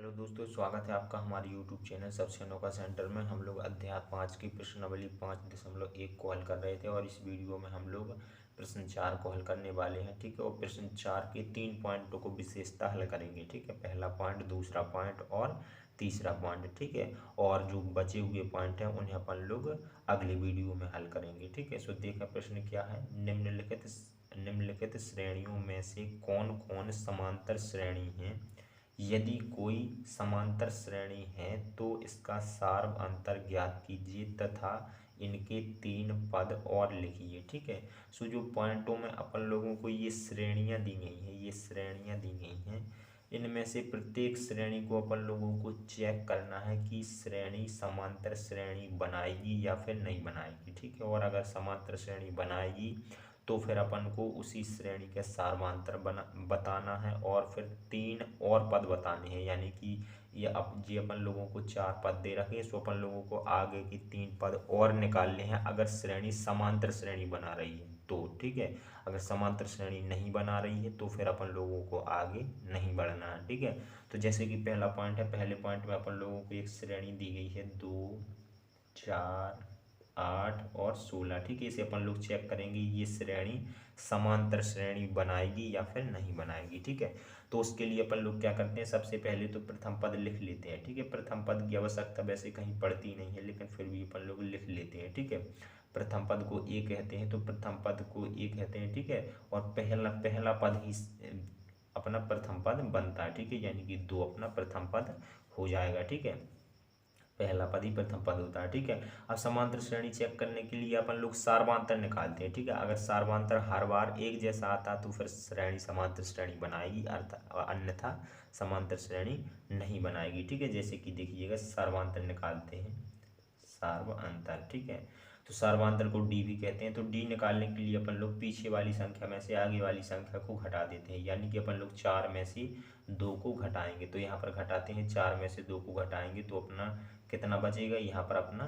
Hello दोस्तों, स्वागत है आपका हमारे यूट्यूब चैनल सबसे अनोखा सेंटर में। हम लोग अध्याय 5 की प्रश्नावली 5.1 को हल कर रहे थे और इस वीडियो में हम लोग प्रश्न 4 को हल करने वाले हैं। ठीक है, और प्रश्न 4 के 3 पॉइंटों को विशेषता हल करेंगे। ठीक है, पहला पॉइंट, दूसरा पॉइंट और तीसरा पॉइंट। ठीक है, और जो बचे हुए पॉइंट हैं उन्हें अपन लोग अगले वीडियो में हल करेंगे। ठीक है, सो देखा प्रश्न क्या है। निम्नलिखित श्रेणियों में से कौन कौन समांतर श्रेणी हैं। यदि कोई समांतर श्रेणी है तो इसका सार्व अंतर ज्ञात कीजिए तथा इनके 3 पद और लिखिए। ठीक है, सो जो पॉइंटों में अपन लोगों को ये श्रेणियां दी गई हैं, ये श्रेणियां दी गई हैं, इनमें से प्रत्येक श्रेणी को अपन लोगों को चेक करना है कि श्रेणी समांतर श्रेणी बनाएगी या फिर नहीं बनाएगी। ठीक है, और अगर समांतर श्रेणी बनाएगी तो फिर अपन को उसी श्रेणी के सार्वधातुक बताना है और फिर 3 और पद बताने हैं। यानी कि ये अपन लोगों को 4 पद दे रखे हैं, सो अपन लोगों को आगे की 3 पद और निकालने हैं अगर श्रेणी समांतर श्रेणी बना रही है तो। ठीक है, अगर समांतर श्रेणी नहीं बना रही है तो फिर अपन लोगों को आगे नहीं बढ़ना है। ठीक है, तो जैसे कि पहला पॉइंट है, पहले पॉइंट में अपन लोगों को एक श्रेणी दी गई है 2, 4, 8 और 16। ठीक है, इसे अपन लोग चेक करेंगे ये श्रेणी समांतर श्रेणी बनाएगी या फिर नहीं बनाएगी। ठीक है, तो उसके लिए अपन लोग क्या करते हैं, सबसे पहले तो प्रथम पद लिख लेते हैं। ठीक है, प्रथम पद की आवश्यकता वैसे कहीं पड़ती नहीं है, लेकिन फिर भी अपन लोग लिख लेते हैं। ठीक है, प्रथम पद को ए कहते हैं तो प्रथम पद को ए कहते हैं। ठीक है, और पहला पहला पद ही अपना प्रथम पद बनता है। ठीक है, यानी कि 2 अपना प्रथम पद हो जाएगा। ठीक है, पहला पद ही प्रथम पद होता है। ठीक है, अब समांतर श्रेणी चेक करने के लिए अपन लोग सार्वधातुक निकालते हैं। ठीक है, अगर सार्वधातुक हर बार एक जैसा आता तो फिर श्रेणी समांतर श्रेणी बनाएगी, अन्यथा समांतर श्रेणी नहीं बनाएगी। ठीक है, जैसे कि देखिएगा सार्वधातुक निकालते हैं, सार्वधातुक। ठीक है, तो सार्वधातुक को डी भी कहते हैं। तो डी निकालने के लिए अपन लोग पीछे वाली संख्या में से आगे वाली संख्या को घटा देते हैं। यानी कि अपन लोग 4 में से 2 को घटाएंगे, तो यहाँ पर घटाते हैं, 4 में से 2 को घटाएंगे तो अपना कितना बचेगा, यहाँ पर अपना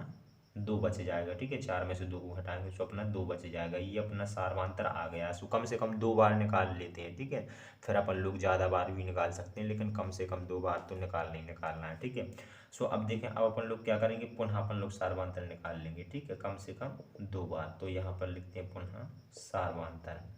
2 बच जाएगा। ठीक है, 4 में से 2 को घटाएंगे तो अपना 2 बच जाएगा। ये अपना सार्वधातुक आ गया। सो कम से कम 2 बार निकाल लेते हैं। ठीक है, फिर अपन लोग ज़्यादा बार भी निकाल सकते हैं, लेकिन कम से कम 2 बार तो निकालना ही निकालना है। ठीक है, सो अब देखें, अब अपन लोग क्या करेंगे, पुनः अपन लोग सार्वधातुक निकाल लेंगे। ठीक है, कम से कम 2 बार। तो यहाँ पर लिखते हैं पुनः सार्वधातुक,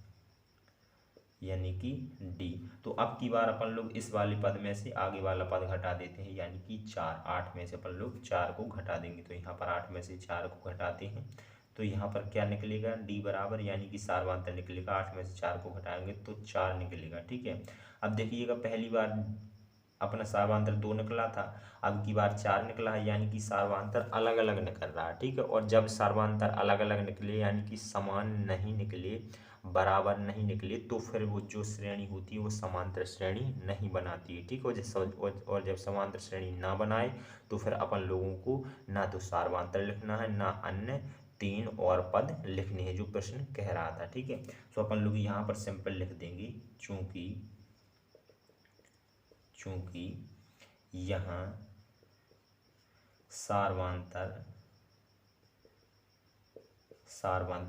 यानी कि डी। तो अब की बार अपन लोग इस वाले पद में से आगे वाला पद घटा देते हैं, यानी कि 4। 8 में से अपन लोग 4 को घटा देंगे, तो यहाँ पर 8 में से 4 को घटाते हैं तो यहाँ पर क्या निकलेगा, डी बराबर, यानी कि सार्वधातुक निकलेगा। 8 में से 4 को घटाएंगे तो 4 निकलेगा। ठीक है, अब देखिएगा पहली बार अपना सार्वधातुक 2 निकला था, अब की बार 4 निकला है, यानी कि सार्वधातुक अलग अलग निकल रहा है। ठीक है, और जब सार्वधातुक अलग अलग निकले, यानी कि समान नहीं निकले, बराबर नहीं निकले, तो फिर वो जो श्रेणी होती है वो समांतर श्रेणी नहीं बनाती है। ठीक है, और जब समांतर श्रेणी ना बनाए तो फिर अपन लोगों को ना तो सार्वधातुक लिखना है, ना अन्य 3 और पद लिखने हैं जो प्रश्न कह रहा था। ठीक है, तो अपन लोग यहाँ पर सिंपल लिख देंगे, चूंकि यहाँ सार्वधातुक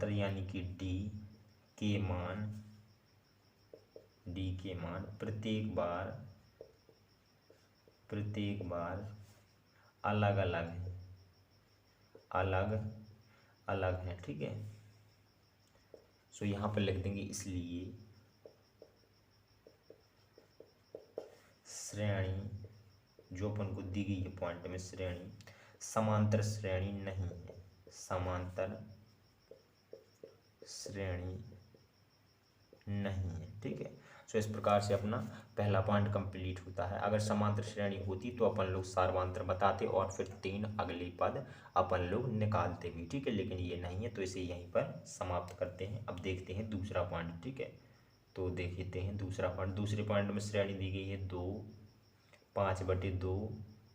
यानी कि डी के मान प्रत्येक बार अलग अलग है। ठीक है, सो यहाँ पर लिख देंगे, इसलिए श्रेणी जो अपन को दी गई है पॉइंट में, श्रेणी समांतर श्रेणी नहीं है, समांतर श्रेणी नहीं है। ठीक है, सो इस प्रकार से अपना पहला पॉइंट कंप्लीट होता है। अगर समांतर श्रेणी होती तो अपन लोग सार्वधातुक बताते और फिर 3 अगले पद अपन लोग निकालते भी। ठीक है, लेकिन ये नहीं है तो इसे यहीं पर समाप्त करते हैं। अब देखते हैं दूसरा पॉइंट। ठीक है, तो देखते हैं दूसरा पॉइंट। दूसरे पॉइंट में श्रेणी दी गई है 2, 5/2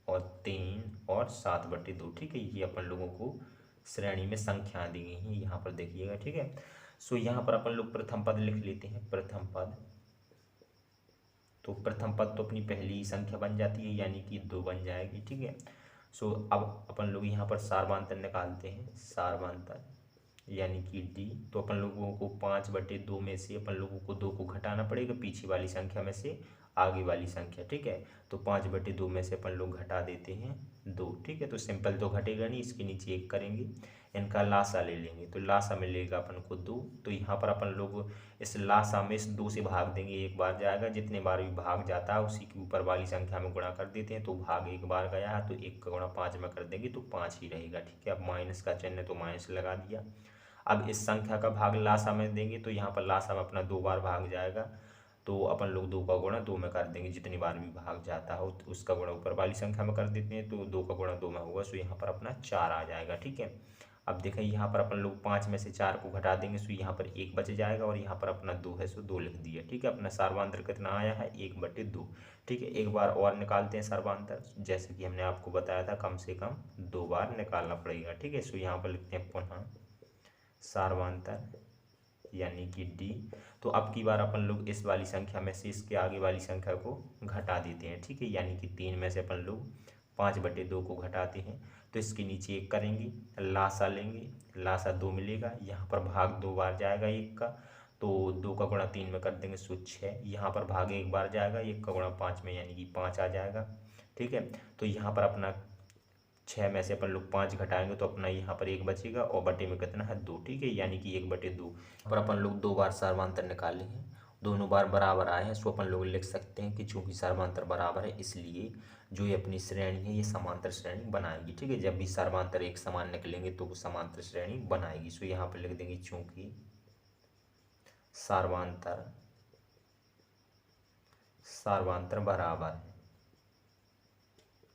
और 3 और 7/2। ठीक है, ये अपन लोगों को श्रेणी में संख्या दी गई हैं, यहाँ पर देखिएगा। ठीक है, सो यहाँ पर अपन लोग प्रथम पद लिख लेते हैं, प्रथम पद। तो प्रथम पद तो अपनी पहली ही संख्या बन जाती है, यानी कि 2 बन जाएगी। ठीक है, सो अब अपन लोग यहाँ पर सार्वधातुक निकालते हैं, सार्वधातुक यानी कि डी। तो अपन लोगों को 5/2 में से अपन लोगों को 2 को घटाना पड़ेगा पीछे वाली संख्या में से, आगे वाली संख्या, ठीक है। तो 5/2 में से अपन लोग घटा देते हैं 2, ठीक है। तो सिंपल तो घटेगा नहीं, इसके नीचे 1 करेंगे, इनका लासा ले लेंगे, तो लासा मिलेगा अपन को 2। तो यहाँ पर अपन लोग इस लासा में इस 2 से भाग देंगे, एक बार जाएगा, जितने बार भी भाग जाता है उसी के ऊपर वाली संख्या में गुणा कर देते हैं। तो भाग एक बार गया है तो 1 का गुणा 5 में कर देंगे तो 5 ही रहेगा, ठीक है। अब माइनस का चिन्ह तो माइनस लगा दिया। अब इस संख्या का भाग लासा में देंगे तो यहाँ पर लासा में अपना 2 बार भाग जाएगा, तो अपन लोग 2 का गुणा 2 में कर देंगे, जितनी बार भी भाग जाता हो तो उसका गुणा ऊपर वाली संख्या में कर देते हैं। तो 2 का गुणा 2 में होगा, सो यहाँ पर अपना 4 आ जाएगा, ठीक है। अब देखें यहाँ पर अपन लोग 5 में से 4 को घटा देंगे, सो यहाँ पर 1 बच जाएगा और यहाँ पर अपना 2 है, सो 2 लिख दिया, ठीक है। अपना सर्वांतर कितना आया है 1/2, ठीक है। एक बार और निकालते हैं सर्वांतर, जैसे कि हमने आपको बताया था कम से कम 2 बार निकालना पड़ेगा, ठीक है। सो यहाँ पर लिखते हैं पुनः सर्वांतर यानी कि डी। तो अब की बार अपन लोग इस वाली संख्या में से इसके आगे वाली संख्या को घटा देते हैं, ठीक है। यानी कि 3 में से अपन लोग 5/2 को घटाते हैं, तो इसके नीचे 1 करेंगे, लासा लेंगे, लासा 2 मिलेगा, यहाँ पर भाग 2 बार जाएगा 1 का, तो 2 का गुणा 3 में कर देंगे, सो 6। यहाँ पर भाग 1 बार जाएगा 1 का गुणा 5 में, यानी कि 5 आ जाएगा, ठीक है। तो यहाँ पर अपना 6 में से अपन लोग 5 घटाएंगे तो अपना यहाँ पर 1 बचेगा और बटे में कितना है 2, ठीक है। यानी कि 1/2 पर अपन लोग 2 बार सर्वांतर निकाले हैं, दोनों बार बराबर आए हैं, सो अपन लोग लिख सकते हैं कि चूंकि सर्वांतर बराबर है इसलिए जो ये अपनी श्रेणी है ये समांतर श्रेणी बनाएगी, ठीक है। जब भी सर्वांतर एक समान निकलेंगे तो वो समांतर श्रेणी बनाएगी। सो यहाँ पर लिख देंगे चूंकि सर्वांतर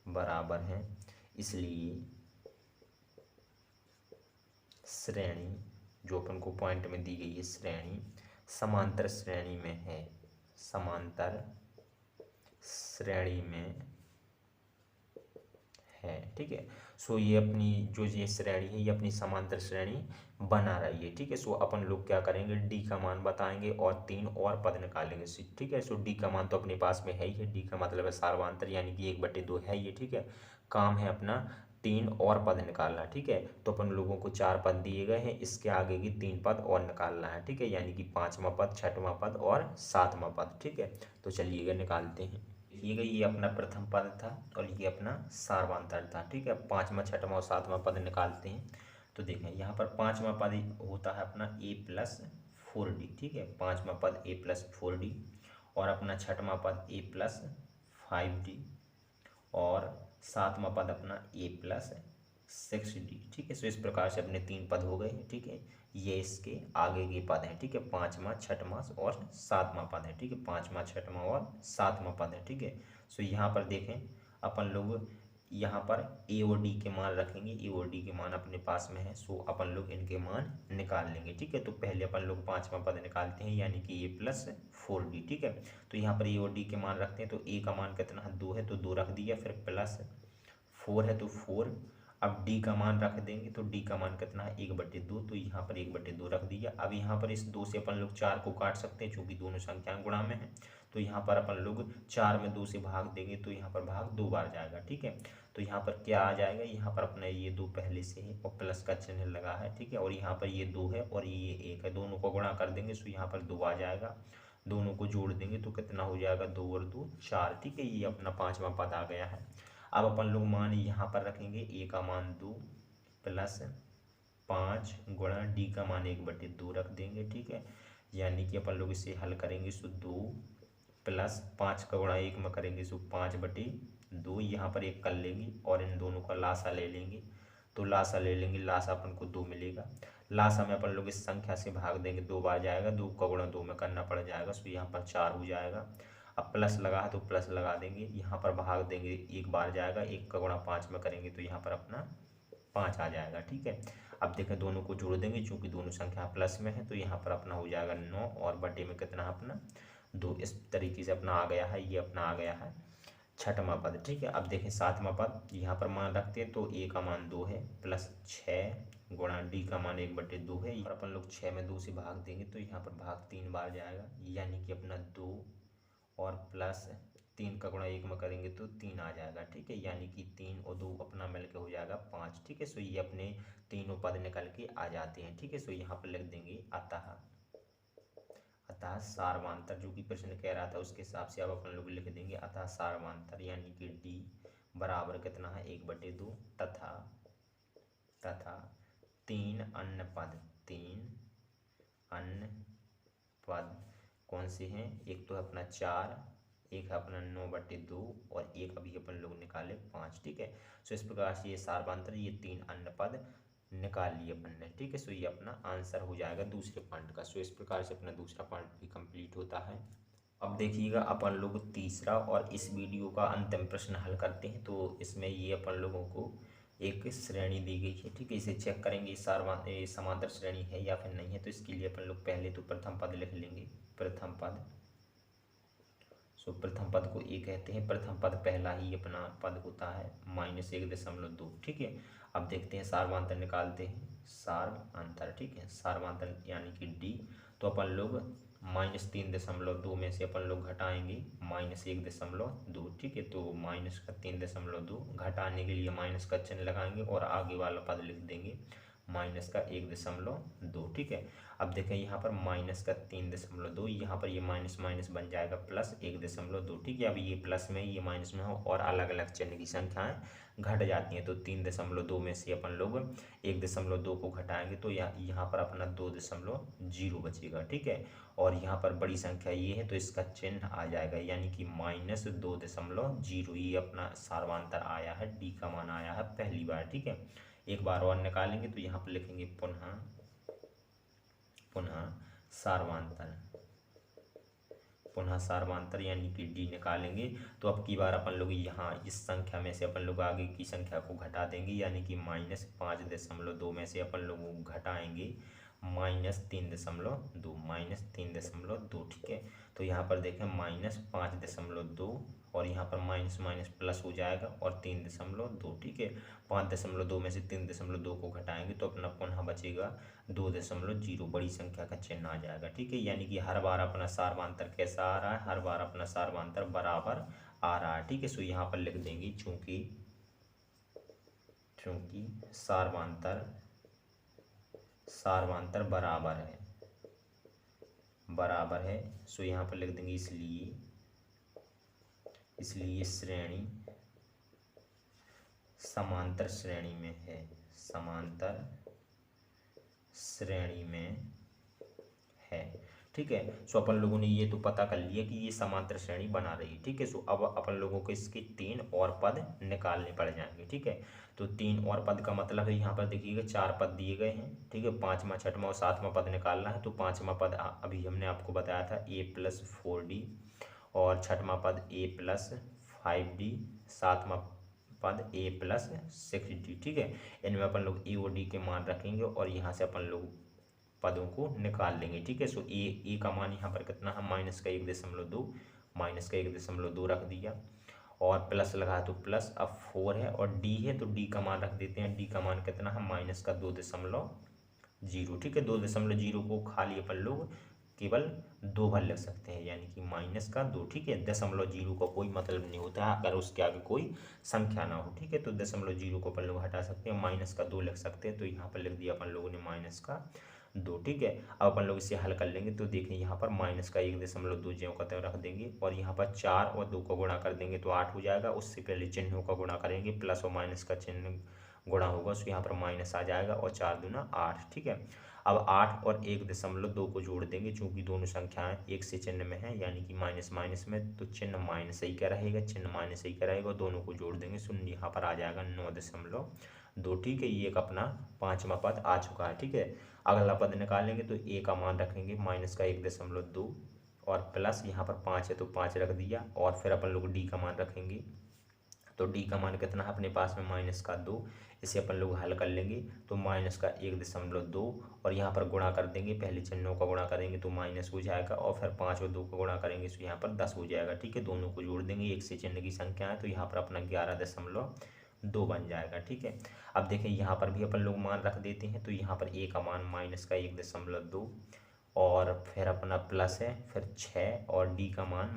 बराबर है इसलिए श्रेणी जो अपन को पॉइंट में दी गई है श्रेणी समांतर श्रेणी में है, समांतर श्रेणी में है, ठीक है। सो ये अपनी जो ये श्रेणी है ये अपनी समांतर श्रेणी बना रही है, ठीक है। सो अपन लोग क्या करेंगे डी का मान बताएंगे और 3 और पद निकालेंगे, ठीक है। सो डी का मान तो अपने पास में है ही है, डी का मतलब है सर्वांतर यानी कि 1/2 है ये, ठीक है। काम है अपना 3 और पद निकालना, ठीक है। तो अपन लोगों को 4 पद दिए गए हैं, इसके आगे की 3 पद और निकालना है, ठीक है। यानी कि 5वां पद, 6वां पद और 7वां पद, ठीक है। तो चलिएगा निकालते हैं। देखिएगा ये अपना प्रथम पद था और ये अपना सार्वधातुक था, ठीक है। 5वां, 6वां और 7वां पद निकालते हैं। तो देखें यहाँ पर 5वां पद होता है अपना a+4d, ठीक है। 5वां पद a+4d और अपना 6वां पद a+5d और 7वां पद अपना a+6d, ठीक है। सो इस प्रकार से अपने 3 पद हो गए, ठीक है। ये इसके आगे के पद हैं, ठीक है। 5वां, 6वां और 7वां पद है, ठीक है। 5वां, 6वां और 7वां पद है, ठीक है। सो यहाँ पर देखें अपन लोग यहाँ पर ए और डी के मान रखेंगे, ए और डी के मान अपने पास में है, सो अपन लोग इनके मान निकाल लेंगे, ठीक है। तो पहले अपन लोग 5वां पद निकालते हैं यानी कि a+4d, ठीक है। तो यहाँ पर ए और डी के मान रखते हैं, तो ए का मान कितना है 2 है तो 2 रख दिया, फिर +4 है तो 4। अब डी का मान रख देंगे, तो डी का मान कितना है 1/2, तो यहाँ पर 1/2 रख दिया। अब यहाँ पर इस 2 से अपन लोग 4 को काट सकते हैं चूंकि दोनों संख्याएं गुणा में है, तो यहाँ पर अपन लोग 4 में 2 से भाग देंगे तो यहाँ पर भाग 2 बार जाएगा, ठीक है। तो यहाँ पर क्या आ जाएगा, यहाँ पर अपना ये 2 पहले से है और प्लस का चिन्ह लगा है, ठीक है। और यहाँ पर ये 2 है और ये 1 है, दोनों को गुणा कर देंगे, सो यहाँ पर 2 आ जाएगा। दोनों को जोड़ देंगे तो कितना हो जाएगा 2 और 2 4, ठीक है। ये अपना 5वां पद आ गया है। अब अपन लोग मान यहाँ पर रखेंगे, ए का मान 2 +5 गुणा डी का मान 1/2 रख देंगे, ठीक है। यानी कि अपन लोग इसे हल करेंगे, सो 2 + 5 का गुणा 1 में करेंगे, सो 5/2। यहाँ पर 1 कर लेंगे और इन दोनों का लासा ले लेंगे, तो लासा ले लेंगे, लासा अपन को 2 मिलेगा। लासा में अपन लोग इस संख्या से भाग देंगे, 2 बार जाएगा, 2 का गुणा 2 में करना पड़ जाएगा, सो यहाँ पर 4 हो जाएगा। अब प्लस लगा है तो प्लस लगा देंगे, यहाँ पर भाग देंगे, 1 बार जाएगा, 1 का गुणा 5 में करेंगे तो यहाँ पर अपना 5 आ जाएगा, ठीक है। अब देखें दोनों को जोड़ देंगे, चूंकि दोनों संख्या प्लस में है तो यहाँ पर अपना हो जाएगा 9 और बटे में कितना है अपना 2। इस तरीके से अपना आ गया है, ये अपना आ गया है 6वां पद, ठीक है। अब देखें 7वां पद, यहाँ पर मान रखते हैं, तो ए का मान 2 है +6 गुणा डी का मान 1/2 है, और अपन लोग 6 में 2 से भाग देंगे तो यहाँ पर भाग 3 बार जाएगा, यानी कि अपना 2 और +3 का गुणा 1 में करेंगे तो 3 आ जाएगा, ठीक है। यानी कि 3 और 2 अपना मिलकर हो जाएगा 5, ठीक है। सो ये अपने तीनों पद निकल के आ जाते हैं, ठीक है। सो यहाँ पर लिख देंगे अतः अतः सार्वांतर जो कि प्रश्न कह रहा था उसके हिसाब से अब अपन लोग लिख देंगे। अतः सार्वांतर यानी कि डी बराबर कितना है 1/2 तथा तथा 3 अन्य पद, 3 अन्य पद कौन से हैं? एक तो है अपना 4, एक है अपना 9/2 और एक अभी अपन लोग निकाले 5। ठीक है, सो इस प्रकार से ये सार्वांतर, ये 3 अन्य पद निकाल लिए अपन ने। ठीक है, सो ये अपना आंसर हो जाएगा दूसरे पार्ट का। सो इस प्रकार से अपना दूसरा पार्ट भी कंप्लीट होता है। अब देखिएगा अपन लोग तीसरा और इस वीडियो का अंतिम प्रश्न हल करते हैं। तो इसमें ये अपन लोगों को एक श्रेणी दी गई है। ठीक है, इसे चेक करेंगे समांतर श्रेणी है या फिर नहीं है। तो इसके लिए अपन लोग पहले तो प्रथम पद लिख लेंगे, प्रथम पद। सो प्रथम पद को ए कहते हैं। प्रथम पद पहला ही अपना पद होता है -1.2। ठीक है, अब देखते हैं सार्वांतर निकालते हैं। सार्वांतर, ठीक है, सार्वांतर यानी कि डी। तो अपन लोग -3.2 में से अपन लोग घटाएंगे -1.2। ठीक है, तो -3.2 घटाने के लिए माइनस का चिन्ह लगाएंगे और आगे वाला पद लिख देंगे -1.2। ठीक है, अब देखें यहाँ पर -3.2, यहाँ पर ये माइनस माइनस बन जाएगा +1.2। ठीक है, अब ये प्लस में ये माइनस में हो और अलग अलग चिन्ह की संख्याएं घट जाती हैं। तो 3.2 में से अपन लोग 1.2 को घटाएंगे तो यहाँ पर अपना 2.0 बचेगा। ठीक है, और यहाँ पर बड़ी संख्या ये है तो इसका चिन्ह आ जाएगा यानी कि -2.0। ये अपना सार्वांतर आया है, डी का मान आया है पहली बार। ठीक है, एक बार और निकालेंगे तो यहाँ पर लिखेंगे पुनः सार्वांतर, पुनः सार्वांतर यानी कि डी निकालेंगे। तो अब की बार अपन लोग यहाँ इस संख्या में से अपन लोग आगे की संख्या को घटा देंगे यानी कि -5.2 में से अपन लोग घटाएंगे -3.2। ठीक है, तो यहाँ पर देखें -5.2 और यहाँ पर माइनस माइनस प्लस हो जाएगा और 3.2। ठीक है, 5.2 में से 3.2 को घटाएंगे तो अपना पुनः बचेगा 2.0, बड़ी संख्या का चिन्ह आ जाएगा। ठीक है, यानी कि हर बार अपना सार्वांतर कैसा आ रहा है? हर बार अपना सार्वांतर बराबर आ रहा है। ठीक है, सो यहाँ पर लिख देंगे चूंकि सार्वांतर बराबर है, सो यहाँ पर लिख देंगे इसलिए श्रेणी समांतर श्रेणी में है, समांतर श्रेणी में है। ठीक है, सो अपन लोगों ने ये तो पता कर लिया कि ये समांतर श्रेणी बना रही है। ठीक है, सो अब अपन लोगों को इसके 3 और पद निकालने पड़ जाएंगे। ठीक है, तो 3 और पद का मतलब है यहाँ पर देखिएगा 4 पद दिए गए हैं। ठीक है, 5वां 6वां और 7वां पद निकालना है। तो 5वां पद अभी हमने आपको बताया था a+4d और 6वां पद a+5d, 7वां पद a+6d। ठीक है, इनमें अपन लोग a और d के मान रखेंगे और यहाँ से अपन लोग पदों को निकाल लेंगे। ठीक है, सो ए का मान यहाँ पर कितना है? -1.2 रख दिया और प्लस लगा तो प्लस, अब 4 है और डी है तो डी का मान रख देते हैं। डी का मान कितना है? -2.0। ठीक है, 2.0 को खाली अपन लोग केवल 2 बार लिख सकते हैं यानी कि -2। ठीक है, 0.0 का कोई मतलब नहीं होता है अगर उसके आगे कोई संख्या ना हो। ठीक है, तो 0.0 को अपन लोग हटा सकते हैं, -2 लिख सकते हैं। तो यहाँ पर लिख दिया अपन लोगों ने -2। ठीक है, अब अपन लोग इसे हल कर लेंगे तो देखें यहाँ पर -1.2 ज्यों का त्यों रख देंगे और यहाँ पर 4 और 2 को गुणा कर देंगे तो 8 हो जाएगा। उससे पहले चिन्हों का गुणा करेंगे, प्लस और माइनस का चिन्ह गुणा होगा, सो यहाँ पर माइनस आ जाएगा और 4 दूना 8। ठीक है, अब 8 और 1.2 को जोड़ देंगे चूंकि दोनों संख्याएं एक से चिन्ह में है यानी कि माइनस माइनस में, तो चिन्ह माइनस ही का रहेगा, चिन्ह माइनस ही का रहेगा। दोनों को जोड़ देंगे, शून्य यहाँ पर आ जाएगा 9.2। ठीक है, ये एक अपना 5वां पद आ चुका है। ठीक है, अगला पद निकालेंगे तो a का मान रखेंगे -1.2 और प्लस यहाँ पर 5 है तो 5 रख दिया और फिर अपन लोग d का मान रखेंगे। तो d का मान कितना है अपने पास में? -2। इसे अपन लोग हल कर लेंगे तो -1.2 और यहाँ पर गुणा कर देंगे, पहले चिन्हों का गुणा करेंगे तो माइनस हो जाएगा और फिर 5 और 2 का गुणा करेंगे तो यहाँ पर 10 हो जाएगा। ठीक है, दोनों को जोड़ देंगे, एक से चिन्ह की संख्या है तो यहाँ पर अपना 11.2 बन जाएगा। ठीक है, अब देखें यहाँ पर भी अपन लोग मान रख देते हैं तो यहाँ पर a का मान -1.2 और फिर अपना प्लस है, फिर 6 और d का मान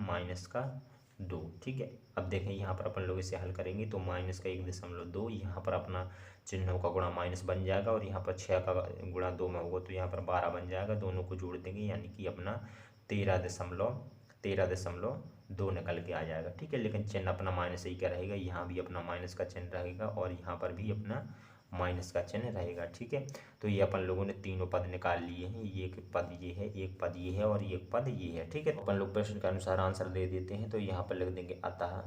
-2। ठीक है, अब देखें यहाँ पर अपन लोग इसे हल करेंगे तो -1.2 यहाँ पर अपना चिन्हों का गुणा माइनस बन जाएगा और यहाँ पर 6 का गुणा 2 में होगा तो यहाँ पर 12 बन जाएगा। दोनों को जोड़ देंगे यानी कि अपना 13.2 निकल के आ जाएगा। ठीक है, लेकिन चिन्ह अपना माइनस ही क्या रहेगा, यहाँ भी अपना माइनस का चिन्ह रहेगा और यहाँ पर भी अपना माइनस का चिन्ह रहेगा। ठीक है, तो ये अपन लोगों ने तीनों पद निकाल लिए हैं, ये एक पद ये है, एक पद ये है और एक पद ये है। ठीक है, अपन लोग प्रश्न के अनुसार आंसर दे देते हैं। तो यहाँ पर लिख देंगे अतः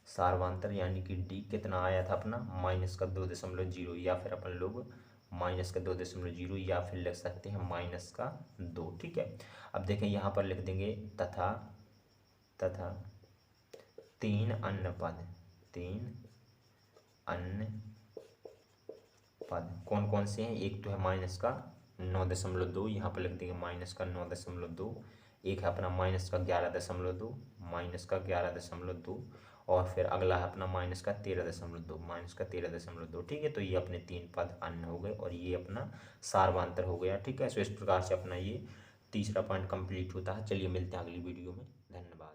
सार्वंतर यानी कि डी कितना आया था अपना -2.0, या फिर अपन लोग -2.0 या फिर लिख सकते हैं -2। ठीक है, अब देखें यहाँ पर लिख देंगे तथा तीन अन्य पद कौन कौन से हैं। एक तो है -9.2, यहाँ पर लिख देंगे -9.2। एक है अपना -11.2, और फिर अगला है अपना -13.2। ठीक है, तो ये अपने तीन पद अन्य हो गए और ये अपना सार्वंतर हो गया। ठीक है, सो इस प्रकार से अपना ये तीसरा पॉइंट कंप्लीट होता है। चलिए मिलते हैं अगली वीडियो में, धन्यवाद।